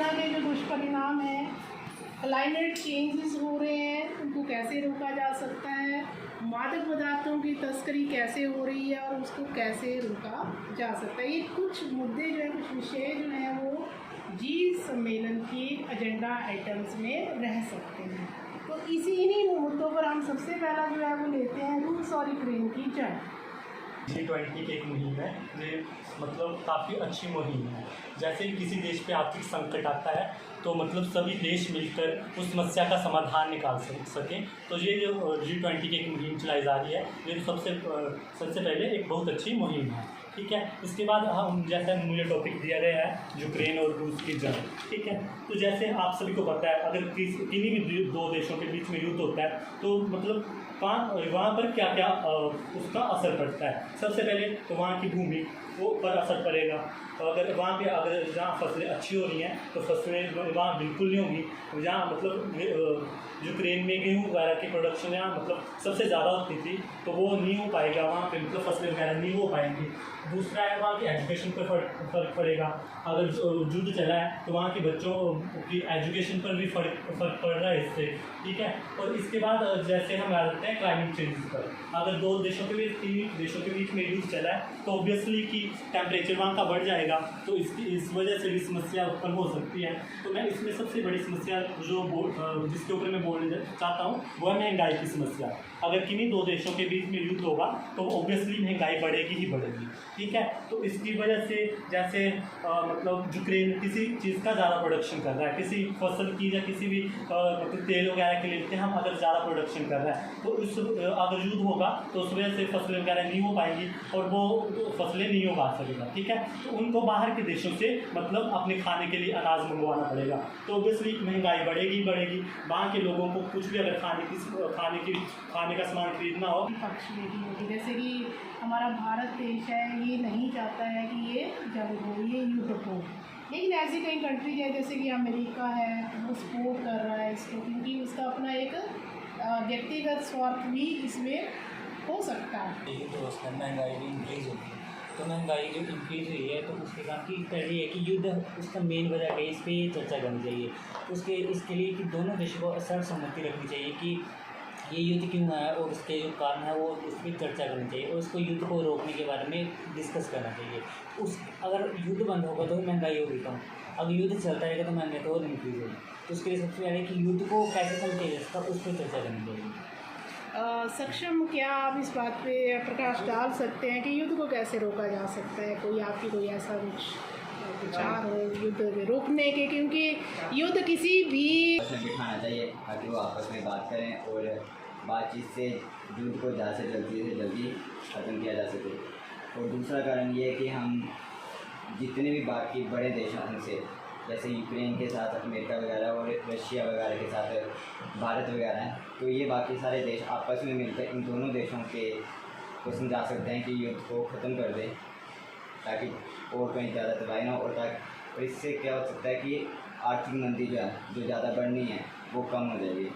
Corona के जो दुष्परिणाम हैं, क्लाइमेट चेंजेस हो रहे हैं, उनको कैसे रोका जा सकता है, मादक पदार्थों की तस्करी कैसे हो रही है और उसको कैसे रोका जा सकता है, ये कुछ मुद्दे जो हैं, कुछ विषय जो हैं वो जी सम्मेलन की एजेंडा आइटम्स में रह सकते हैं। तो इन्हीं मुद्दों पर हम सबसे पहला जो है वो लेते हैं रूस और यूक्रेन की जंग। G20 की एक मुहिम है, ये मतलब काफ़ी अच्छी मुहिम है। जैसे किसी देश पे आर्थिक संकट आता है तो मतलब सभी देश मिलकर उस समस्या का समाधान निकाल सकें। तो ये जो G20 की एक मुहिम चलाई जा रही है, ये सबसे पहले एक बहुत अच्छी मुहिम है। ठीक है, इसके बाद हम जैसे मुझे टॉपिक दिया गया है यूक्रेन और रूस की जंग। ठीक है, तो जैसे आप सभी को पता है, अगर किन्हीं भी दो देशों के बीच में युद्ध होता है तो मतलब वहाँ पर क्या क्या उसका असर पड़ता है। सबसे पहले तो वहाँ की भूमि वो पर असर पड़ेगा। अगर वहाँ पे जहाँ फसलें अच्छी हो रही हैं तो फसलें वहाँ बिल्कुल नहीं होंगी। जहाँ मतलब यूक्रेन में गेहूँ वगैरह की प्रोडक्शन यहाँ मतलब सबसे ज़्यादा होती थी तो वो नहीं हो पाएगा वहाँ पे, मतलब फसलें वगैरह नहीं हो पाएंगी। दूसरा है वहाँ की एजुकेशन पर फ़र्क पड़ेगा। अगर युद्ध चला है तो वहाँ के बच्चों की एजुकेशन पर भी फ़र्क पड़ रहा है इससे। ठीक है, और इसके बाद जैसे हम आ जाते हैं क्लाइमेट चेंजेस पर। अगर दो देशों के बीच, तीन देशों के बीच में युद्ध चला है तो ऑब्वियसली कि टेम्परेचर वहाँ का बढ़ जाएगा, तो इस वजह से भी समस्या उत्पन्न हो सकती है। तो मैं इसमें सबसे बड़ी समस्या जिसके ऊपर मैं बोलना चाहता हूँ वह महंगाई की समस्या। अगर किन्हीं दो देशों के बीच में युद्ध होगा तो ऑब्वियसली महंगाई बढ़ेगी ही बढ़ेगी। ठीक है, तो इसकी वजह से जैसे मतलब यूक्रेन किसी चीज़ का ज़्यादा प्रोडक्शन कर रहा है, किसी फसल की या किसी भी मतलब तेल वगैरह के लिए हम अगर ज़्यादा प्रोडक्शन कर रहा है तो अगर युद्ध होगा तो उस वजह से फसलें वगैरह नहीं हो पाएंगी और वो फसलें नहीं उगा सकेगा। ठीक है, तो उनको बाहर के देशों से मतलब अपने खाने के लिए अनाज मंगवाना पड़ेगा, तो ऑब्वियसली महंगाई बढ़ेगी। वहाँ के लोगों को कुछ भी अगर खाने का सामान खरीदना हो पक्ष में भी होगी। जैसे कि हमारा भारत देश है, ये नहीं चाहता है कि ये जंग हो, ये युद्ध हो, लेकिन ऐसी कई कंट्रीज है जैसे कि अमेरिका है, वो सपोर्ट कर रहा है इसको, क्योंकि उसका अपना एक व्यक्तिगत स्वार्थ भी इसमें हो सकता है। तो उसमें महंगाई भी इंक्रीज़ होगी, तो महंगाई जो इंक्रीज़ हुई है तो उसके कारण की पहले है कि युद्ध उसका मेन वजह है, इस पर चर्चा करनी चाहिए। इसके लिए कि दोनों देशों को सर्वसम्मति रखनी चाहिए कि ये युद्ध क्यों है और उसके जो कारण है वो उस पर चर्चा करनी चाहिए और उसको युद्ध को रोकने के बारे में डिस्कस करना चाहिए। अगर युद्ध बंद होगा तो महंगाई होगी कम, अगर युद्ध चलता रहेगा तो महंगाई तो और इंक्रीज़ होगी। तो उसके लिए सबसे पहले कि युद्ध को कैसे कम किया जा सकता है उस पर चर्चा करनी चाहिए। सक्षम, क्या आप इस बात पे प्रकाश डाल सकते हैं कि युद्ध को कैसे रोका जा सकता है? कोई ऐसा कुछ विचार हो युद्ध रोकने के? क्योंकि युद्ध किसी भी बिठाना चाहिए ताकि वो आपस में बात करें और बातचीत से युद्ध को ज़्यादा से जल्दी ख़त्म किया जा सके। और दूसरा कारण ये है कि हम जितने भी बाकी बड़े देश हैं उनसे, जैसे यूक्रेन के साथ अमेरिका वगैरह और रशिया वगैरह के साथ भारत वगैरह हैं, तो ये बाकी सारे देश आपस में मिलकर इन दोनों देशों को समझा सकते हैं कि युद्ध को ख़त्म कर दें ताकि और कहीं ज़्यादा तबाही ना हो। और इससे क्या हो सकता है कि आर्थिक मंदी जो ज़्यादा बढ़नी है वो कम हो जाएगी।